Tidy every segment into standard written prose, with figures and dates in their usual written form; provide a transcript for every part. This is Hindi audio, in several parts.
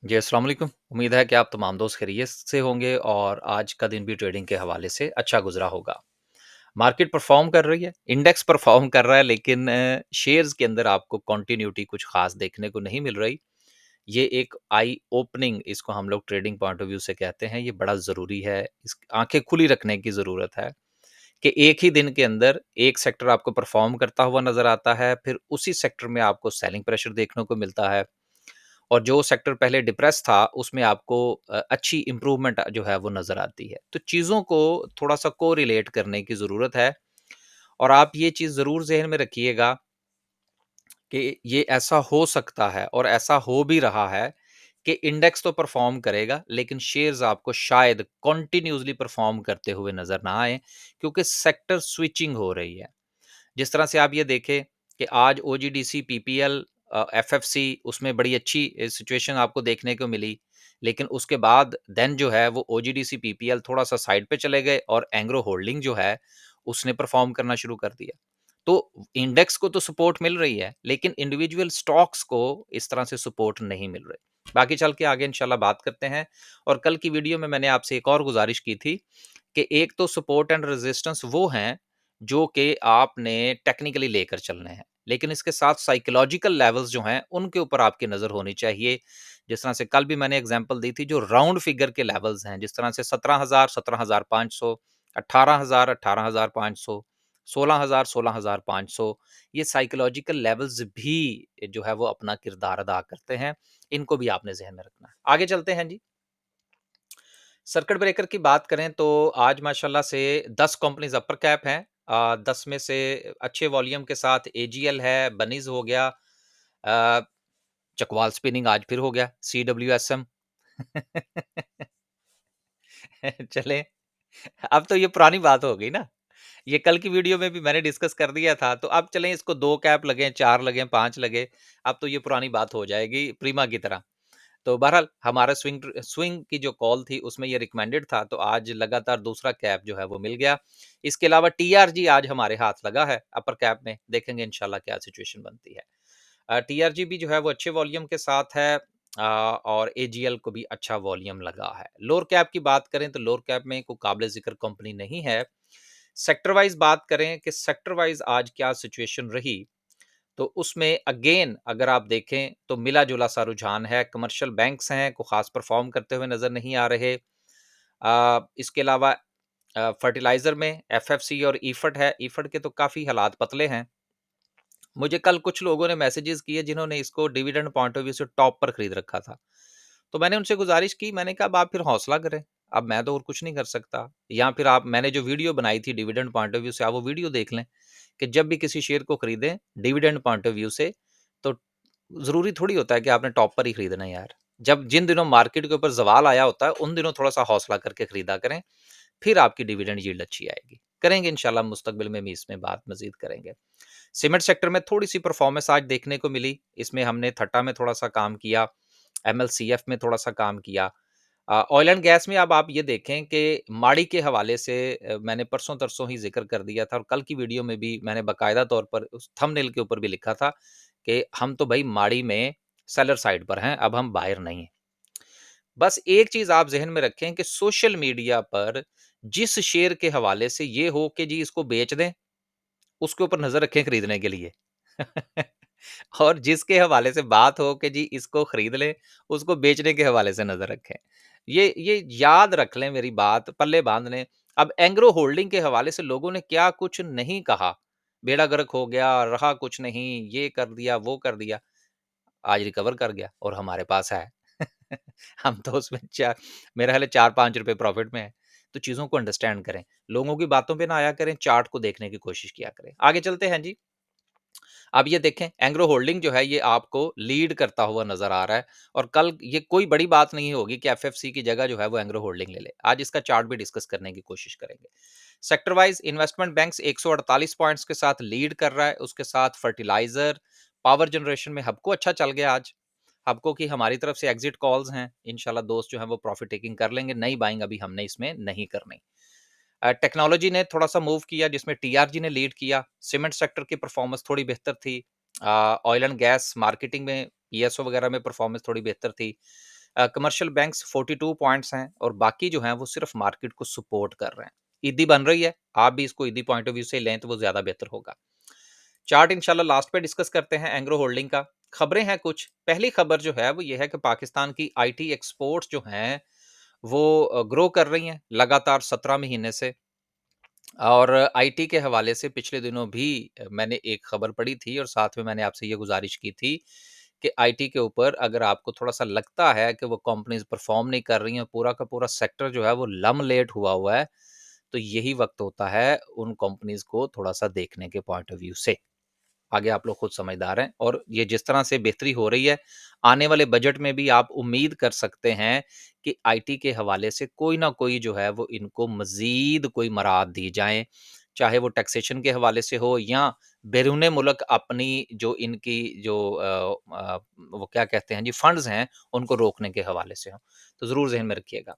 जी, अस्सलाम वालेकुम। उम्मीद है कि आप तमाम दोस्त खैरियत से होंगे और आज का दिन भी ट्रेडिंग के हवाले से अच्छा गुज़रा होगा। मार्केट परफ़ॉर्म कर रही है, इंडेक्स परफ़ॉर्म कर रहा है लेकिन शेयर्स के अंदर आपको कंटिन्यूटी कुछ ख़ास देखने को नहीं मिल रही। ये एक आई ओपनिंग इसको हम लोग ट्रेडिंग पॉइंट ऑफ व्यू से कहते हैं, ये बड़ा ज़रूरी है। इस आँखें खुली रखने की ज़रूरत है कि एक ही दिन के अंदर एक सेक्टर आपको परफ़ॉर्म करता हुआ नज़र आता है, फिर उसी सेक्टर में आपको सेलिंग प्रेशर देखने को मिलता है। और जो सेक्टर पहले डिप्रेस था, उसमें आपको अच्छी इम्प्रूवमेंट जो है वो नज़र आती है। तो चीज़ों को थोड़ा-सा कोरिलेट करने की ज़रूरत है और आप ये चीज़ ज़रूर ज़हन में रखिएगा कि ये ऐसा हो सकता है और ऐसा हो भी रहा है कि इंडेक्स तो परफ़ॉर्म करेगा, लेकिन शेयर्स आपको शायद कंटिन्यूअसली परफ़ॉर्म करते हुए नज़र ना आएँ, क्योंकि सेक्टर स्विचिंग हो रही है। जिस तरह से आप ये देखें कि आज ओजीडीसी, पीपीएल, एफएफसी उसमें बड़ी अच्छी सिचुएशन आपको देखने को मिली। लेकिन उसके बाद देन जो है वो ओजीडीसी, पीपीएल थोड़ा-सा साइड पे चले गए और एंग्रो होल्डिंग जो है उसने परफ़ॉर्म करना शुरू कर दिया। तो इंडेक्स को तो सपोर्ट मिल रही है, लेकिन इंडिविजुअल स्टॉक्स को इस तरह से सपोर्ट नहीं मिल रही। बाकी चल के आगे इंशाल्लाह बात करते हैं और कल की वीडियो में मैंने आपसे एक और गुज़ारिश की थी कि एक तो सपोर्ट एंड रेजिस्टेंस वो हैं जो कि आपने टेक्निकली लेकर चलने हैं, लेकिन इसके साथ साइकोलॉजिकल लेवल्स जो हैं उनके ऊपर आपकी नज़र होनी चाहिए। जिस तरह से कल भी मैंने एग्जांपल दी थी, जो राउंड फिगर के लेवल्स हैं, जिस तरह से 17,000 17,500, 18,000 18,500, 16,000 16,500, ये साइकोलॉजिकल लेवल्स भी जो है वो अपना किरदार अदा करते हैं। इनको भी आपने ज़हन में रखना है। आगे चलते हैं जी। सर्किट ब्रेकर की बात करें तो आज माशाल्लाह से 10 कंपनीज अपर कैप हैं। 10 में से अच्छे वॉल्यूम के साथ एजीएल है, बनीज हो गया, अ, चकवाल स्पिनिंग आज फिर हो गया, सीडब्ल्यूएसएम। चले, अब तो ये पुरानी बात हो गई ना। ये कल की वीडियो में भी मैंने डिस्कस कर दिया था, तो अब चलें इसको 2 कैप लगे, 4 लगे, 5 लगे, अब तो ये पुरानी बात हो जाएगी प्रीमा की तरह। तो बहरहाल हमारा स्विंग की जो कॉल थी उसमें ये रिकमेंडेड था, तो आज लगातार दूसरा कैप जो है वो मिल गया। इसके अलावा टीआरजी आज हमारे हाथ लगा है अपर कैप में, देखेंगे इंशाल्लाह क्या सिचुएशन बनती है। टीआरजी भी जो है वो अच्छे वॉल्यूम के साथ है, और एजीएल को भी अच्छा वॉल्यूम लगा है। लोअर कैप की बात करें तो लोअर कैप में कोई काबिल जिक्र कंपनी नहीं है। सेक्टर वाइज बात करें कि सेक्टर वाइज आज क्या सिचुएशन रही, तो उसमें अगेन अगर आप देखें तो मिला-जुला सा रुझान है। कमर्शियल बैंक्स हैं, को ख़ास परफ़ॉर्म करते हुए नज़र नहीं आ रहे। इसके अलावा फर्टिलाइज़र में एफएफसी और इफड है। इफड के तो काफ़ी हालात पतले हैं। मुझे कल कुछ लोगों ने मैसेजेस किए जिन्होंने इसको डिविडेंड पॉइंट ऑफ व्यू से टॉप पर खरीद रखा था। तो मैंने उनसे गुज़ारिश की, मैंने कहा अब आप फिर हौसला करें। अब मैं तो और कुछ नहीं कर सकता। या फिर आप, मैंने जो वीडियो बनाई थी डिविडेंड पॉइंट ऑफ व्यू से, आप वो वीडियो देख लें कि जब भी किसी शेयर को खरीदें डिविडेंड पॉइंट ऑफ व्यू से, तो ज़रूरी थोड़ी होता है कि आपने टॉप पर ही खरीदना है यार। जब जिन दिनों मार्केट के ऊपर ज़वाल आया होता है, उन दिनों थोड़ा-सा हौसला करके खरीदा करें, फिर आपकी डिविडेंड यील्ड अच्छी आएगी। करेंगे इंशाल्लाह मुस्तकबिल में भी इसमें बात मज़ीद करेंगे। सीमेंट सेक्टर में थोड़ी-सी परफ़ॉर्मेंस आज देखने को मिली। इसमें हमने थट्टा में थोड़ा-सा काम किया, एमएलसीएफ में थोड़ा-सा काम किया। ऑयल एंड गैस में अब आप ये देखें कि माड़ी के हवाले से मैंने परसों-तरसों ही ज़िक्र कर दिया था और कल की वीडियो में भी मैंने बाकायदा तौर पर उस थंबनेल के ऊपर भी लिखा था कि हम तो भई माड़ी में सेलर साइड पर हैं, अब हम बायर नहीं हैं। बस एक चीज़ आप ज़हन में रखें कि सोशल मीडिया पर जिस शेयर के हवाले से ये हो कि जी इसको बेच दें, उसके ऊपर नज़र रखें खरीदने के लिए। और जिसके हवाले से बात हो कि जी इसको खरीद लें, उसको बेचने के हवाले से नज़र रखें। ये याद रख लें, मेरी बात पल्ले बाँध लें। अब एंग्रो होल्डिंग के हवाले से लोगों ने क्या कुछ नहीं कहा, बेड़ा गर्क हो गया, रहा कुछ नहीं, ये कर दिया, वो कर दिया। आज रिकवर कर गया और हमारे पास है। हम तो उसमें चा मेरा ख़्याल है ₹4-5 प्रॉफ़िट में है। तो चीज़ों को अंडरस्टैंड करें। लोगों की बातों पे ना आया करें, चार्ट को देखने की कोशिश किया करें। आगे चलते हैं जी। अब ये देखें, एंग्रो होल्डिंग जो है ये आपको लीड करता हुआ नज़र आ रहा है और कल ये कोई बड़ी बात नहीं होगी कि एफएफसी की जगह जो है वो एंग्रो होल्डिंग ले ले। आज इसका चार्ट भी डिस्कस करने की कोशिश करेंगे। Sector wise investment banks 148 points के साथ लीड कर रहा है। उसके साथ फर्टिलाइज़र, पावर जनरेशन में हबको अच्छा चल गया आज। हबको की हमारी तरफ से एग्ज़िट कॉल्स हैं। इंशाल्लाह दोस्त जो हैं वो प्रॉफ़िट टेकिंग कर लेंगे। नई बाइंग अभी हमने इसमें नहीं करनी। टेक्नोलॉजी ने थोड़ा-सा मूव किया जिसमें टीआरजी ने लीड किया। सीमेंट सेक्टर की परफॉर्मेंस थोड़ी बेहतर थी। ऑयल एंड गैस मार्केटिंग में पीएसओ वगैरह में परफॉर्मेंस थोड़ी बेहतर थी। कमर्शियल बैंक्स 42 पॉइंट्स हैं और बाकी जो हैं वो सिर्फ मार्केट को सपोर्ट कर रहे हैं। ईदी बन रही है, आप भी इसको ईदी पॉइंट ऑफ व्यू से लें तो वो ज़्यादा बेहतर होगा। चार्ट इंशाल्लाह लास्ट पे डिस्कस करते हैं एंग्रो होल्डिंग का। खबरें हैं कुछ, पहली खबर जो है वो ये है कि पाकिस्तान की आईटी एक्सपोर्ट्स जो हैं वो ग्रो कर रही हैं लगातार 17 महीने से। और आईटी के हवाले से पिछले दिनों भी मैंने एक खबर पढ़ी थी और साथ में मैंने आपसे ये गुज़ारिश की थी कि आईटी के ऊपर अगर आपको थोड़ा-सा लगता है कि वो कंपनीज़ परफ़ॉर्म नहीं कर रही हैं, पूरा का पूरा सेक्टर जो है वो लम-लेट हुआ हुआ है, तो यही वक़्त होता है उन कंपनीज़ को थोड़ा-सा देखने के पॉइंट ऑफ व्यू से। आगे आप लोग खुद समझदार हैं और ये जिस तरह से बेहतरी हो रही है, आने वाले बजट में भी आप उम्मीद कर सकते हैं कि आईटी के हवाले से कोई ना कोई जो है वो इनको मज़ीद कोई मराद दी जाएँ, चाहे वो टैक्सेशन के हवाले से हो या बैरून मुल्क अपनी जो इनकी जो वो क्या कहते हैं जी फंड्स हैं, उनको रोकने के हवाले से हों। तो ज़रूर ज़हन में रखिएगा।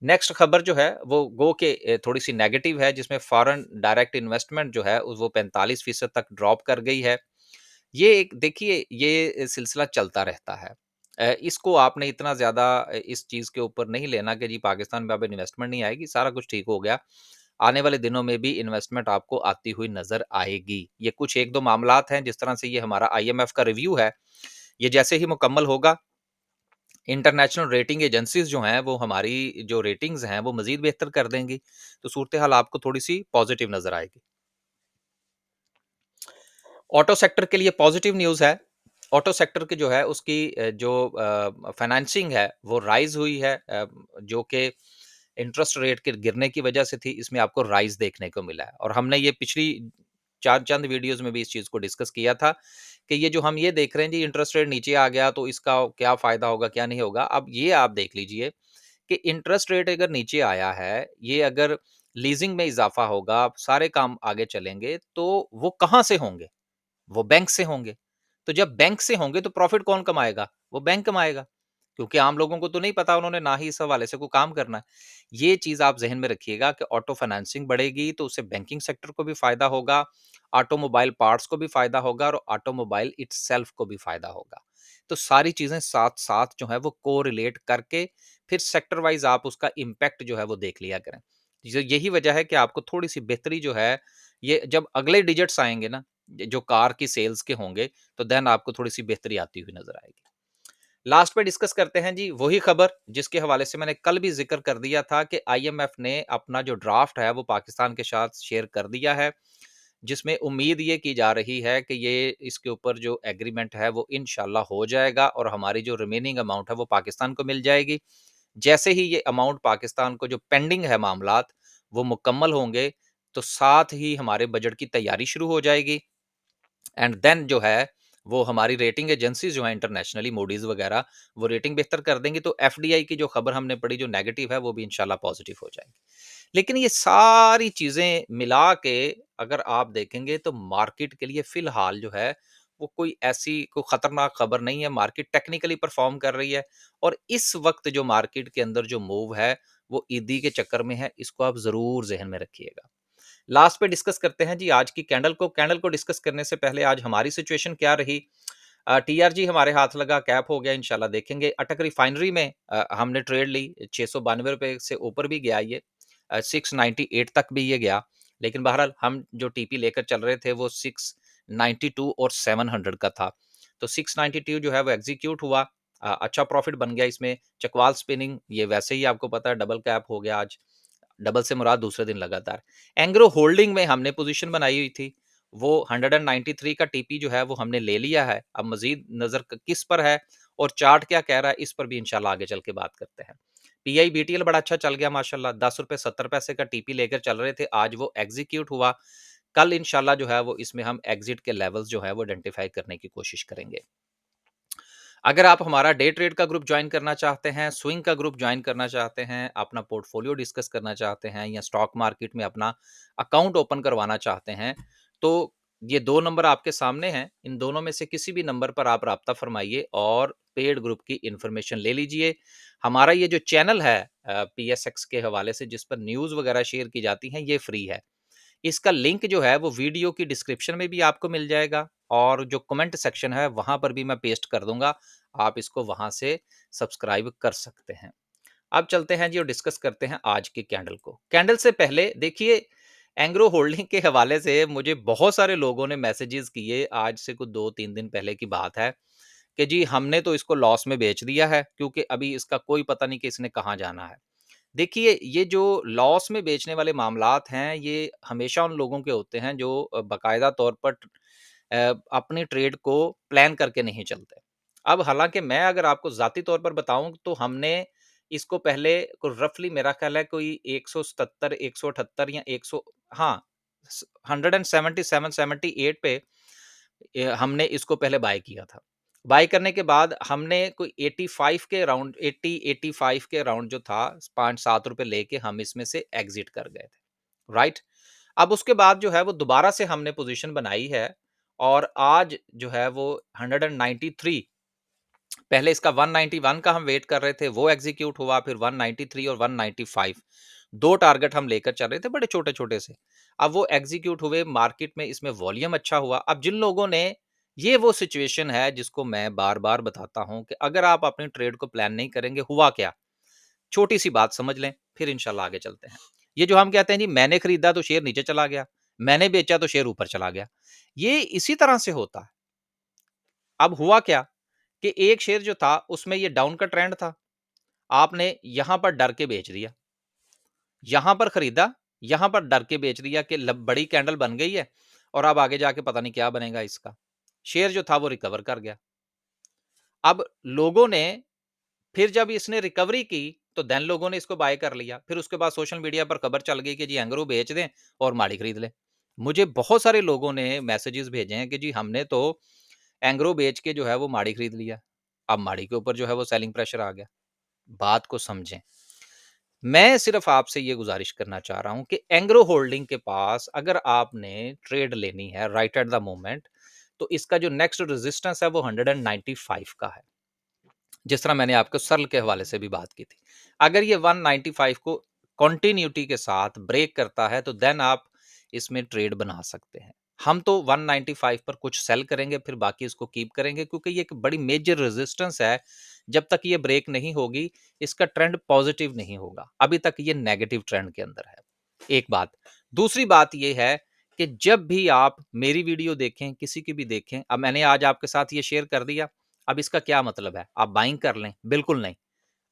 नेक्स्ट खबर जो है वो गो के थोड़ी-सी नेगेटिव है जिसमें फ़ॉरेन डायरेक्ट इन्वेस्टमेंट जो है वो 45% तक ड्रॉप कर गई है। ये एक देखिए ये सिलसिला चलता रहता है। इसको आपने इतना ज़्यादा इस चीज़ के ऊपर नहीं लेना कि जी पाकिस्तान में अब इन्वेस्टमेंट नहीं आएगी, सारा कुछ ठीक हो गया। आने वाले दिनों में भी इन्वेस्टमेंट आपको आती हुई नज़र आएगी। ये कुछ 1-2 मामलात हैं जिस तरह से ये हमारा आईएमएफ का रिव्यू है, ये जैसे ही मुकम्मल होगा इंटरनेशनल रेटिंग एजेंसीज़ जो हैं, वो हमारी जो रेटिंग्स हैं, वो मज़ीद बेहतर कर देंगी, तो सूरत-ए-हाल आपको थोड़ी-सी पॉज़िटिव नज़र आएगी। ऑटो सेक्टर के लिए पॉज़िटिव न्यूज़ है। ऑटो सेक्टर की जो है उसकी जो फाइनेंसिंग है, वो राइज़ हुई है जो कि इंटरेस्ट रेट के गिरने की वजह से थी, इसमें आपको राइज़ देखने को मिला है और हमने ये पिछली चार चंद वीडियोज़ में भी इस चीज़ को डिस्कस किया था कि ये जो हम ये देख रहे हैं जी इंटरेस्ट रेट नीचे आ गया तो इसका क्या फ़ायदा होगा, क्या नहीं होगा। अब ये आप देख लीजिए कि इंटरेस्ट रेट अगर नीचे आया है, ये अगर लीज़िंग में इज़ाफ़ा होगा, सारे काम आगे चलेंगे, तो वो कहाँ से होंगे? वो बैंक से होंगे। तो जब बैंक से होंगे तो प्रॉफ़िट कौन कमाएगा? वो बैंक कमाएगा। क्योंकि आम लोगों को तो नहीं पता, उन्होंने ना ही इस हवाले से कोई काम करना है। ये चीज़ आप ज़हन में रखिएगा कि ऑटो फाइनेंसिंग बढ़ेगी तो उससे बैंकिंग सेक्टर को भी फ़ायदा होगा, ऑटोमोबाइल पार्ट्स को भी फ़ायदा होगा और ऑटोमोबाइल इटसेल्फ को भी फ़ायदा होगा। तो सारी चीज़ें साथ-साथ जो है वो कोरिलेट करके फिर सेक्टर वाइज़ आप उसका इम्पैक्ट जो है वो देख लिया करें। यही वजह है कि आपको थोड़ी-सी बेहतरी जो है, ये जब अगले डिजिट्स आएँगे ना जो कार की सेल्स के होंगे, तो देन आपको थोड़ी-सी बेहतरी आती हुई नज़र आएगी। लास्ट पे डिस्कस करते हैं जी वही खबर जिसके हवाले से मैंने कल भी ज़िक्र कर दिया था कि आईएमएफ ने अपना जो ड्राफ्ट है वो पाकिस्तान के साथ शेयर कर दिया है, जिसमें उम्मीद ये की जा रही है कि ये इसके ऊपर जो एग्रीमेंट है वो इंशाल्लाह हो जाएगा और हमारी जो रिमेनिंग अमाउंट है वो पाकिस्तान को मिल जाएगी। जैसे ही ये अमाउंट पाकिस्तान को जो पेंडिंग है मामलात, वो मुकम्मल होंगे, तो साथ ही हमारे बजट की तैयारी शुरू हो जाएगी। एंड देन जो है वो हमारी रेटिंग एजेंसीज जो है इंटरनेशनली मूडीज वगैरह वो रेटिंग बेहतर कर देंगी तो एफडीआई की जो खबर हमने पढ़ी जो नेगेटिव है वो भी इंशाल्लाह पॉजिटिव हो जाएगी। लेकिन ये सारी चीजें मिला के अगर आप देखेंगे तो मार्केट के लिए फिलहाल जो है वो कोई ऐसी कोई खतरनाक खबर नहीं है, मार्केट टेक्निकली परफॉर्म कर रही है और इस वक्त जो मार्केट के अंदर जो मूव है वो ईदी के चक्कर में है, इसको आप जरूर जहन में रखिएगा। लास्ट पे डिस्कस करते हैं जी आज की कैंडल को डिस्कस करने से पहले आज हमारी सिचुएशन क्या रही। टीआरजी हमारे हाथ लगा, कैप हो गया, इंशाल्लाह देखेंगे। अटक रिफाइनरी में हमने ट्रेड ली, 692 रुपए से ऊपर भी गया ये, 698 तक भी ये गया, लेकिन बहरहाल हम जो टीपी लेकर चल रहे थे वो 692 और 700 का था, तो 692 जो है वो एग्जीक्यूट हुआ। अच्छा प्रॉफिट बन गया इसमें। चकवाल स्पिनिंग ये वैसे ही आपको पता है डबल कैप हो गया आज, डबल से मुराद दूसरे दिन लगातार। एंग्रो होल्डिंग में हमने पोजीशन बनाई हुई थी, वो 193 का टीपी जो है वो हमने ले लिया है। अब मज़ीद नज़र किस पर है और चार्ट क्या कह रहा है, इस पर भी इंशाल्लाह आगे चल के बात करते हैं। पीआई बीटीएल बड़ा अच्छा चल गया माशाल्लाह, ₹10.70 का टीपी लेकर चल रहे थे, आज वो एग्ज़ीक्यूट हुआ। कल इंशाल्लाह जो है वो इसमें हम एग्ज़िट के लेवल्स जो है वो आइडेंटिफ़ाई करने की कोशिश करेंगे। अगर आप हमारा डे ट्रेड का ग्रुप ज्वाइन करना चाहते हैं, स्विंग का ग्रुप ज्वाइन करना चाहते हैं, अपना पोर्टफोलियो डिस्कस करना चाहते हैं या स्टॉक मार्केट में अपना अकाउंट ओपन करवाना चाहते हैं, तो ये 2 नंबर आपके सामने हैं। इन दोनों में से किसी भी नंबर पर आप राब्ता फ़रमाइए और पेड ग्रुप की इन्फॉर्मेशन ले लीजिए। हमारा ये जो चैनल है पीएसएक्स के हवाले से जिस पर न्यूज़ वगैरह शेयर की जाती हैं, ये फ्री है। इसका लिंक जो है वो वीडियो की डिस्क्रिप्शन में भी आपको मिल जाएगा और जो कमेंट सेक्शन है वहाँ पर भी मैं पेस्ट कर दूँगा। आप इसको वहाँ से सब्सक्राइब कर सकते हैं। अब चलते हैं जी और डिस्कस करते हैं आज की कैंडल को। कैंडल से पहले देखिए, एंग्रो होल्डिंग के हवाले से मुझे बहुत सारे लोगों ने मैसेजेस किए, आज से कुछ 2-3 दिन पहले की बात है, कि जी हमने तो इसको लॉस में बेच दिया है क्योंकि अभी इसका कोई पता नहीं कि इसने कहाँ जाना है। देखिए, ये जो लॉस में बेचने वाले मामलात हैं, ये हमेशा उन लोगों के होते हैं जो बाकायदा तौर पर अपनी ट्रेड को प्लान करके नहीं चलते। अब हालाँकि मैं अगर आपको ज़ाती तौर पर बताऊँ तो हमने इसको पहले को रफ़ली मेरा ख़्याल है कोई 177, 178 या 100, हाँ, 177-78 पे हमने इसको पहले बाय किया था। बाय करने के बाद हमने कोई 85 के अराउंड 80-85 के अराउंड जो था, 5-7 रुपए लेके हम इसमें से एग्ज़िट कर गए थे, राइट? अब उसके बाद जो है वो दोबारा से हमने पोज़ीशन बनाई है और आज जो है वो 193, पहले इसका 191 का हम वेट कर रहे थे, वो एग्ज़ीक्यूट हुआ, फिर 193 और 195, 2 टारगेट हम लेकर चल रहे थे बड़े छोटे-छोटे से। अब वो एग्ज़ीक्यूट हुए, मार्केट में इसमें वॉल्यूम अच्छा हुआ। अब जिन लोगों ने, ये वो सिचुएशन है जिसको मैं बार-बार बताता हूँ कि अगर आप अपनी ट्रेड को प्लान नहीं करेंगे, हुआ क्या? छोटी-सी बात समझ लें, फिर इंशाल्लाह आगे चलते हैं। ये जो हम कहते हैं जी मैंने खरीदा तो शेयर नीचे चला गया, मैंने बेचा तो शेयर ऊपर चला गया। ये इसी तरह से होता है। अब हुआ क्या कि एक शेयर जो था उसमें ये डाउन का ट्रेंड था, आपने यहां पर डर के बेच दिया, यहां पर खरीदा, यहां पर डर के बेच दिया कि बड़ी कैंडल बन गई है और अब आगे जाके पता नहीं क्या बनेगा इसका। शेयर जो था वो रिकवर कर गया। अब लोगों ने, फिर जब इसने रिकवरी की तो देन लोगों ने इसको बाय कर लिया। फिर उसके बाद सोशल मीडिया पर खबर चल गई कि जी एंग्रो बेच दें और माड़ी खरीद लें। मुझे बहुत सारे लोगों ने मैसेजेस भेजे हैं कि जी हमने तो एंग्रो बेच के जो है वो माड़ी खरीद लिया। अब माड़ी के ऊपर जो है वो सेलिंग प्रेशर आ गया। बात को समझें। मैं सिर्फ आपसे ये गुज़ारिश करना चाह रहा हूँ कि एंग्रो होल्डिंग के पास अगर आपने ट्रेड लेनी है राइट एट द मोमेंट, तो इसका जो नेक्स्ट रेजिस्टेंस है वो 195 का है। जिस तरह मैंने आपको सर्ल के हवाले से भी बात की थी। अगर ये 195 को कंटिन्यूटी के साथ ब्रेक करता है तो देन आप इसमें ट्रेड बना सकते हैं। हम तो 195 पर कुछ सेल करेंगे, फिर बाकी इसको कीप करेंगे क्योंकि ये एक बड़ी मेजर रेजिस्टेंस है। जब तक ये ब्रेक नहीं होगी, इसका ट्रेंड पॉजिटिव नहीं होगा। अभी तक ये नेगेटिव ट्रेंड के अंदर है। एक बात। दूसरी बात ये है कि जब भी आप मेरी वीडियो देखें, किसी की भी देखें, अब मैंने आज आपके साथ ये शेयर कर दिया, अब इसका क्या मतलब है? आप बाइंग कर लें? बिल्कुल नहीं।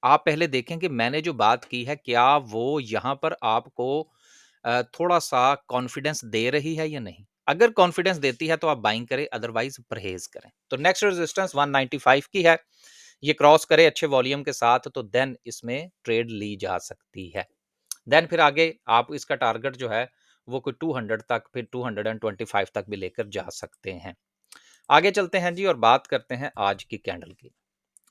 आप पहले देखें कि मैंने जो बात की है, क्या वो यहाँ पर आपको थोड़ा-सा कॉन्फिडेंस दे रही है या नहीं? अगर कॉन्फिडेंस देती है तो आप बाइंग करें, अदरवाइज़ परहेज़ करें। तो नेक्स्ट रेजिस्टेंस 195 की है। ये क्रॉस करे अच्छे वॉल्यूम के साथ तो देन इसमें ट्रेड ली जा सकती है। देन फिर आगे आप इसका टारगेट जो है वो कोई 200 तक, फिर 225 तक भी लेकर जा सकते हैं। आगे चलते हैं जी और बात करते हैं आज की कैंडल की।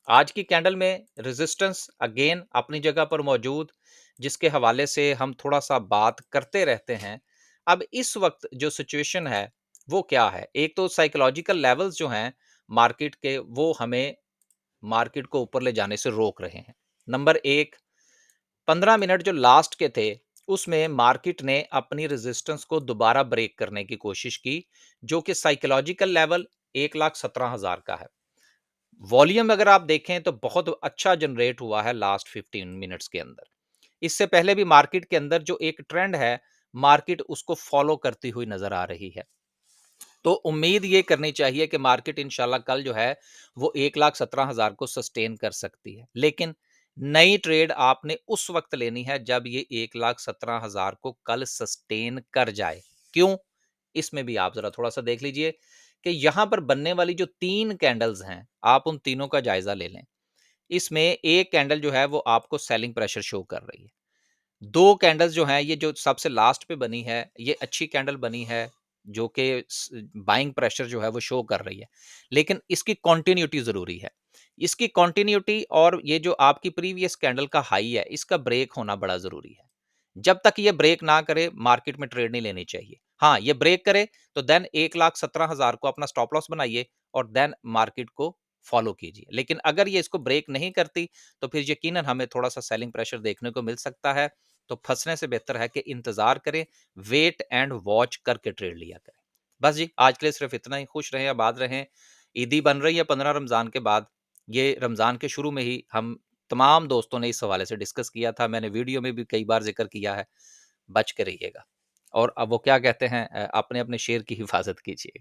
आज की कैंडल में रेजिस्टेंस अगेन अपनी जगह पर मौजूद, जिसके हवाले से हम थोड़ा-सा बात करते रहते हैं। अब इस वक़्त जो सिचुएशन है, वो क्या है? एक तो साइकोलॉजिकल लेवल्स जो हैं मार्केट के, वो हमें मार्केट को ऊपर ले जाने से रोक रहे हैं। नंबर 1, 15 मिनट जो लास्ट के थे, उसमें मार्केट ने अपनी रेजिस्टेंस को दोबारा ब्रेक करने की कोशिश की, जो कि साइकोलॉजिकल लेवल 1,17,000 का है। वॉल्यूम अगर आप देखें तो बहुत अच्छा जनरेट हुआ है लास्ट 15 मिनट्स के अंदर। इससे पहले भी मार्केट के अंदर जो एक ट्रेंड है, मार्केट उसको फॉलो करती हुई नजर आ रही है। तो उम्मीद ये करनी चाहिए कि मार्केट इंशाल्लाह कल जो है वो 1,17,000 को सस्टेन कर सकती है। लेकिन नई ट्रेड आपने उस वक्त लेनी है जब ये 1,17,000 को कल सस्टेन कर जाए। क्यों? इसमें भी आप जरा थोड़ा सा देख लीजिए कि यहां पर बनने वाली जो 3 कैंडल्स हैं, आप उन तीनों का जायजा ले लें। इसमें एक कैंडल जो है वो आपको सेलिंग प्रेशर शो कर रही है। 2 कैंडल्स जो हैं, ये जो सबसे लास्ट पे बनी है, ये अच्छी कैंडल बनी है, जो कि बाइंग प्रेशर जो है वो शो कर रही है। लेकिन इसकी कंटिन्यूटी ज़रूरी है। इसकी कंटिन्यूटी और ये जो आपकी प्रीवियस कैंडल का हाई है, इसका ब्रेक होना बड़ा ज़रूरी है। जब तक ये ब्रेक ना करे, मार्केट में ट्रेड नहीं लेनी चाहिए। हाँ, ये ब्रेक करे तो देन 1,17,000 को अपना स्टॉप लॉस बनाइए और देन मार्केट को फॉलो कीजिए। लेकिन अगर ये इसको ब्रेक नहीं करती, तो फिर यकीनन हमें थोड़ा-सा सेलिंग प्रेशर देखने को मिल सकता है। तो फँसने से बेहतर है कि इंतज़ार करें, वेट एंड वॉच करके ट्रेड लिया करें। बस जी, आज के लिए सिर्फ़ इतना ही। खुश रहें, आबाद रहें। ईदी बन रही है 15 रमज़ान के बाद, ये रमज़ान के शुरू में ही हम तमाम दोस्तों ने इस हवाले से डिस्कस किया था। मैंने वीडियो में भी कई बार ज़िक्र किया है, बच के रहिएगा। और अब वो क्या कहते हैं अपने-अपने शेर की हिफ़ाज़त कीजिए।